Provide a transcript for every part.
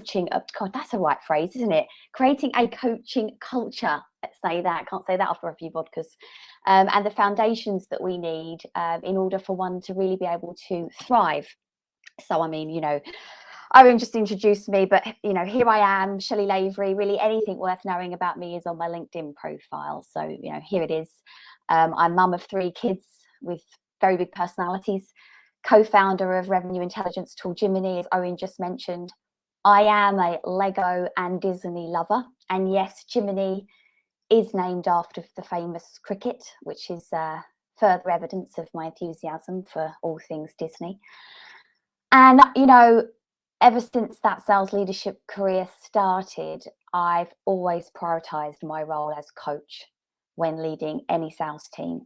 coaching, God, that's the right phrase, isn't it? Creating a coaching culture. Let's say that. Can't say that after a few vodkas. And the foundations that we need in order for one to really be able to thrive. So, I mean, you know, Owen just introduced me, but, you know, here I am, Shelley Lavery. Really, anything worth knowing about me is on my LinkedIn profile. So, you know, here it is. I'm mum of 3 kids with very big personalities, co-founder of revenue intelligence tool Jiminy, as Owen just mentioned. I am a Lego and Disney lover. And yes, Jiminy is named after the famous cricket, which is further evidence of my enthusiasm for all things Disney. And, you know, ever since that sales leadership career started, I've always prioritized my role as coach when leading any sales team.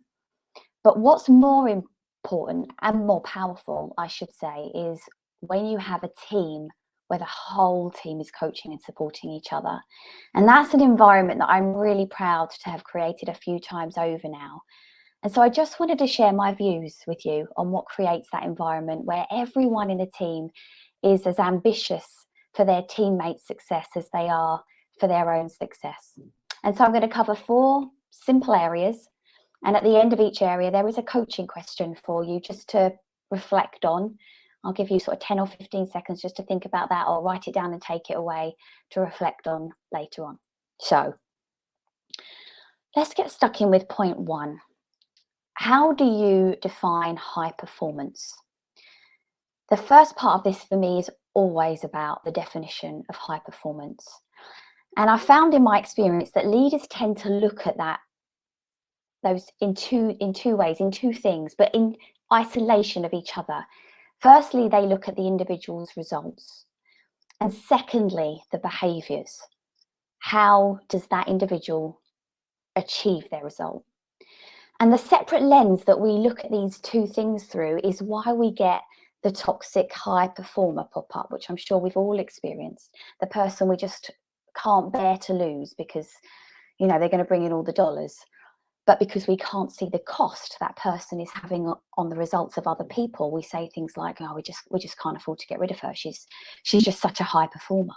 But what's more important and more powerful, I should say, is when you have a team where the whole team is coaching and supporting each other. And that's an environment that I'm really proud to have created a few times over now. And so I just wanted to share my views with you on what creates that environment where everyone in the team is as ambitious for their teammates' success as they are for their own success. And so I'm going to cover 4 simple areas. And at the end of each area, there is a coaching question for you just to reflect on. I'll give you sort of 10 or 15 seconds just to think about that, or write it down and take it away to reflect on later on. So let's get stuck in with point 1. How do you define high performance? The first part of this for me is always about the definition of high performance. And I found in my experience that leaders tend to look at those in two ways, in 2 things, but in isolation of each other. Firstly, they look at the individual's results. And secondly, the behaviors. How does that individual achieve their result? And the separate lens that we look at these 2 things through is why we get the toxic high performer pop up, which I'm sure we've all experienced. The person we just can't bear to lose because, you know, they're going to bring in all the dollars. But because we can't see the cost that person is having on the results of other people, we say things like, "Oh, we just can't afford to get rid of her. She's just such a high performer."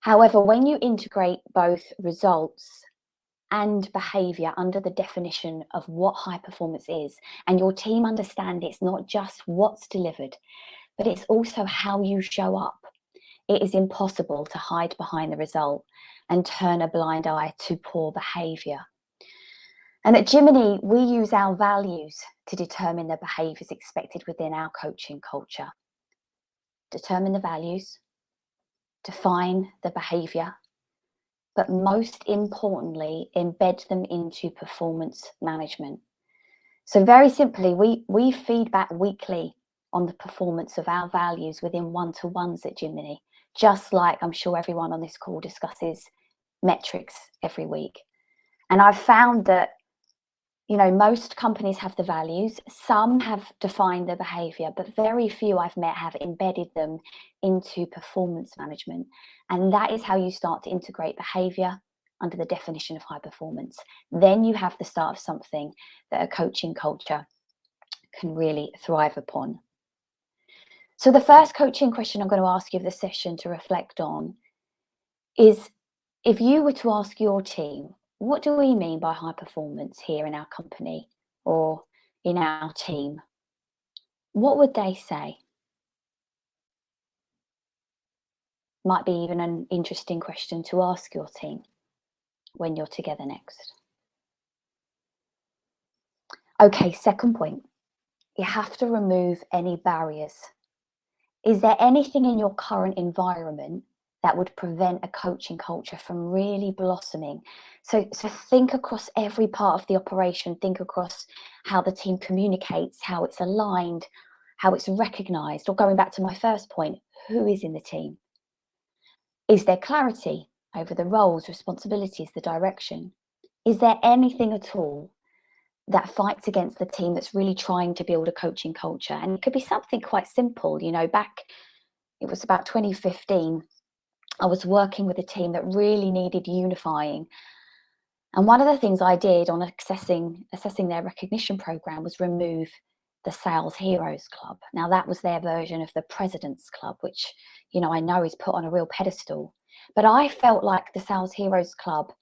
However, when you integrate both results and behavior under the definition of what high performance is, and your team understand it's not just what's delivered, but it's also how you show up, it is impossible to hide behind the result and turn a blind eye to poor behavior. And at Jiminy, we use our values to determine the behaviors expected within our coaching culture. Determine the values, define the behavior, but most importantly, embed them into performance management. So very simply, we feedback weekly on the performance of our values within one-to-ones at Jiminy, just like I'm sure everyone on this call discusses metrics every week. And I've found that, you know, most companies have the values, some have defined the behavior, but very few I've met have embedded them into performance management. And that is how you start to integrate behavior under the definition of high performance. Then you have the start of something that a coaching culture can really thrive upon. So the first coaching question I'm going to ask you of the session to reflect on is, if you were to ask your team, what do we mean by high performance here in our company or in our team? What would they say? Might be even an interesting question to ask your team when you're together next. Okay, second point. You have to remove any barriers. Is there anything in your current environment that would prevent a coaching culture from really blossoming? So think across every part of the operation, think across how the team communicates, how it's aligned, how it's recognized, or going back to my first point, who is in the team? Is there clarity over the roles, responsibilities, the direction? Is there anything at all that fights against the team that's really trying to build a coaching culture? And it could be something quite simple. You know, back, it was about 2015, I was working with a team that really needed unifying. And one of the things I did on assessing their recognition program was remove the Sales Heroes Club. Now, that was their version of the President's Club, which, you know, I know is put on a real pedestal. But I felt like the Sales Heroes Club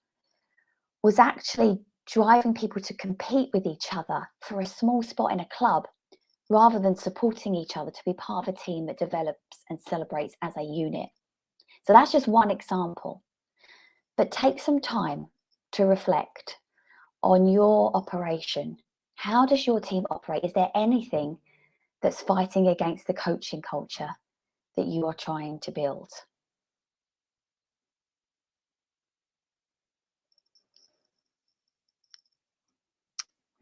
was actually driving people to compete with each other for a small spot in a club, rather than supporting each other to be part of a team that develops and celebrates as a unit. So that's just one example. But take some time to reflect on your operation. How does your team operate? Is there anything that's fighting against the coaching culture that you are trying to build?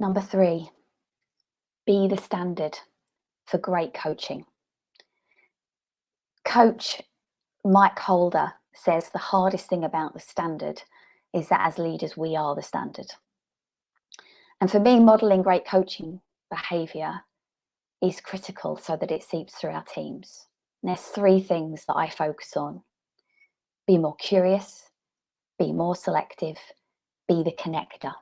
Number 3, be the standard for great coaching. Coach Mike Holder says the hardest thing about the standard is that as leaders, we are the standard. And for me, modeling great coaching behavior is critical so that it seeps through our teams. And there's 3 things that I focus on. Be more curious, be more selective, be the connector.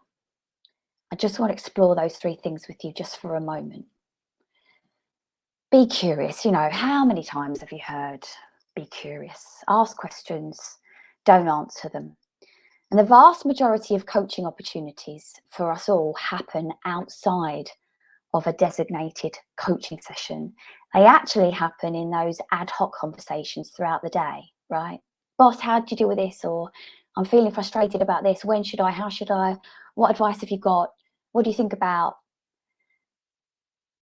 I just want to explore those 3 things with you just for a moment. Be curious. You know, how many times have you heard, be curious, ask questions, don't answer them? And the vast majority of coaching opportunities for us all happen outside of a designated coaching session. They actually happen in those ad hoc conversations throughout the day, right? Boss, how did you deal with this? Or I'm feeling frustrated about this. When should I? How should I? What advice have you got? What do you think about?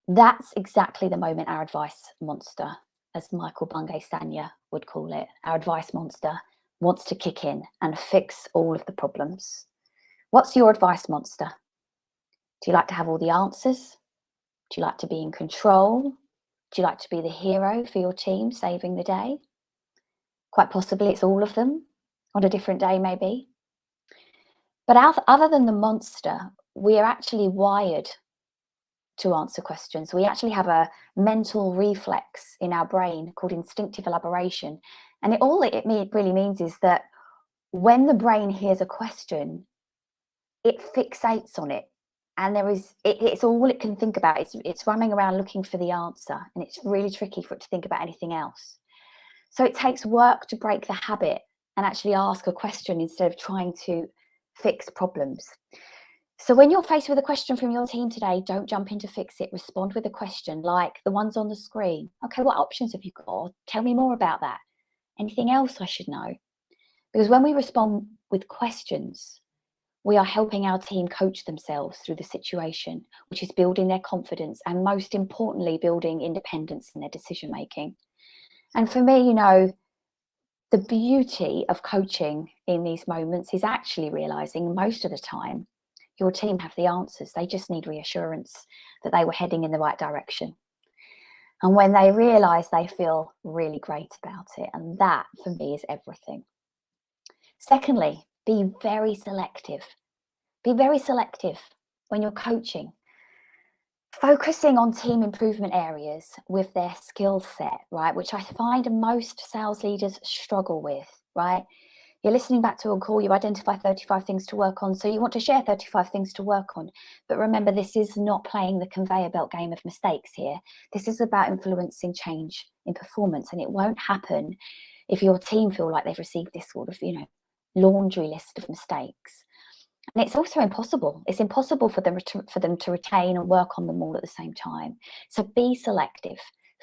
That's exactly the moment our advice monster, as Michael Bungay Stanier would call it, our advice monster wants to kick in and fix all of the problems. What's your advice monster? Do you like to have all the answers? Do you like to be in control? Do you like to be the hero for your team, saving the day? Quite possibly it's all of them on a different day, maybe. But other than the monster, we are actually wired to answer questions. We actually have a mental reflex in our brain called instinctive elaboration. And it really means is that when the brain hears a question, it fixates on it. And it's all it can think about. It's running around looking for the answer. And it's really tricky for it to think about anything else. So it takes work to break the habit and actually ask a question instead of trying to fix problems. So when you're faced with a question from your team today, don't jump in to fix it. Respond with a question like the ones on the screen. Okay, what options have you got? Tell me more about that. Anything else I should know? Because when we respond with questions, we are helping our team coach themselves through the situation, which is building their confidence and, most importantly, building independence in their decision making. And for me, you know, the beauty of coaching in these moments is actually realizing most of the time your team have the answers. They just need reassurance that they were heading in the right direction. And when they realize, they feel really great about it. And that, for me, is everything. Secondly, be very selective. Be very selective when you're coaching. Focusing on team improvement areas with their skill set, right? Which I find most sales leaders struggle with, right? You're listening back to a call, you identify 35 things to work on. So you want to share 35 things to work on. But remember, this is not playing the conveyor belt game of mistakes here. This is about influencing change in performance. And it won't happen if your team feel like they've received this sort of, you know, laundry list of mistakes. And it's also impossible. It's impossible for them to retain and work on them all at the same time. So be selective.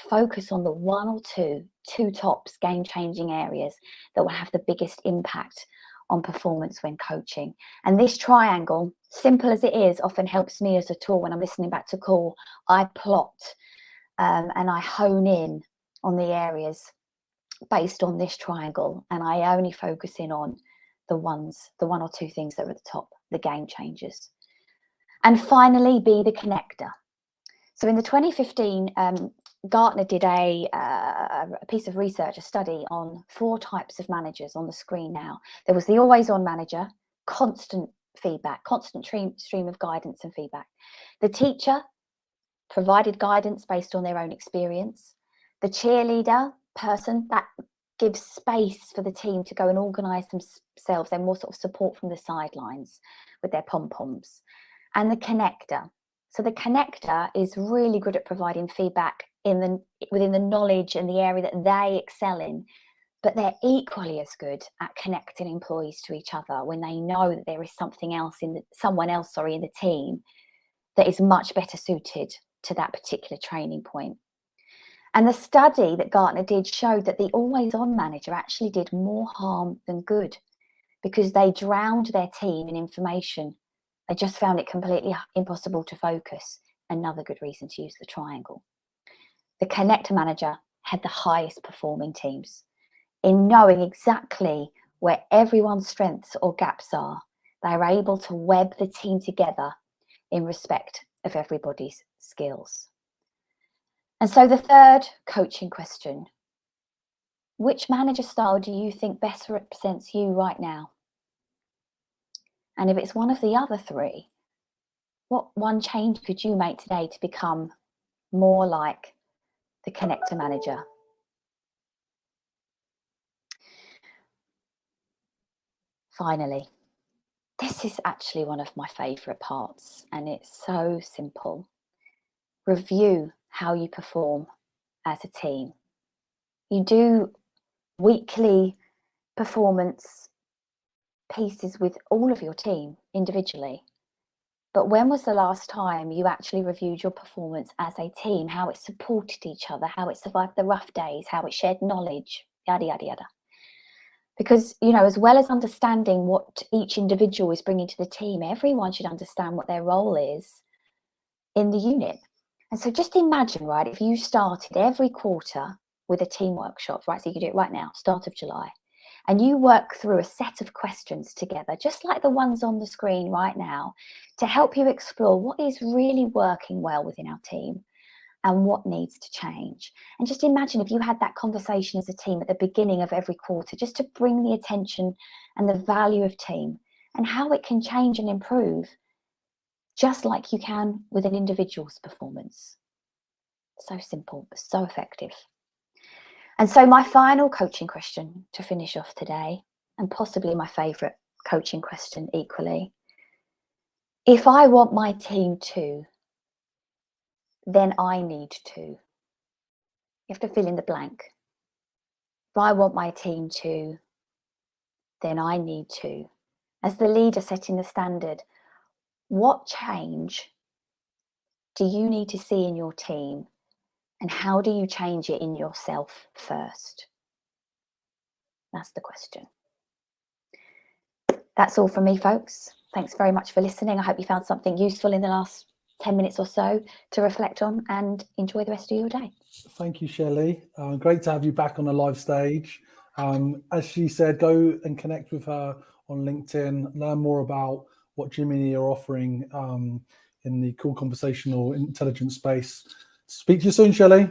Focus on the one or two tops game-changing areas that will have the biggest impact on performance when coaching. And this triangle, simple as it is, often helps me as a tool when I'm listening back to call. I plot and I hone in on the areas based on this triangle, and I only focus in on the one or two things that are at the top, the game changers. And finally, be the connector. So in the 2015, Gartner did a piece of research, a study on 4 types of managers on the screen now. There was the always-on manager, constant feedback, constant stream of guidance and feedback. The teacher provided guidance based on their own experience. The cheerleader person that gives space for the team to go and organise themselves, and more sort of support from the sidelines with their pom-poms. And the connector, So the connector is really good at providing feedback within the knowledge and the area that they excel in, but they're equally as good at connecting employees to each other when they know that there is someone else in the team that is much better suited to that particular training point. And the study that Gartner did showed that the always-on manager actually did more harm than good, because they drowned their team in information. They just found it completely impossible to focus. Another good reason to use the triangle. The connector manager had the highest performing teams in knowing exactly where everyone's strengths or gaps are. They are able to web the team together in respect of everybody's skills. And so the third coaching question: which manager style do you think best represents you right now? And if it's one of the other three, what one change could you make today to become more like the connector manager? Finally, this is actually one of my favorite parts, and it's so simple. Review how you perform as a team. You do weekly performance pieces with all of your team individually. But when was the last time you actually reviewed your performance as a team, how it supported each other, how it survived the rough days, how it shared knowledge, yada, yada, yada? Because, as well as understanding what each individual is bringing to the team, everyone should understand what their role is in the unit. And so just imagine, right, if you started every quarter with a team workshop, right, so you can do it right now, start of July, and you work through a set of questions together, just like the ones on the screen right now, to help you explore what is really working well within our team and what needs to change. And just imagine if you had that conversation as a team at the beginning of every quarter, just to bring the attention and the value of team and how it can change and improve, just like you can with an individual's performance. So simple, but so effective. And so my final coaching question to finish off today, and possibly my favorite coaching question equally: if I want my team to, then I need to. You have to fill in the blank. If I want my team to, then I need to. As the leader setting the standard, what change do you need to see in your team, and how do you change it in yourself first? That's the question. That's all from me, folks. Thanks very much for listening. I hope you found something useful in the last 10 minutes or so to reflect on, and enjoy the rest of your day. Thank you, Shelley. Great to have you back on a live stage. As she said, go and connect with her on LinkedIn, learn more about what Jiminy are offering in the cool conversational intelligence space. Speak to you soon, Shelley.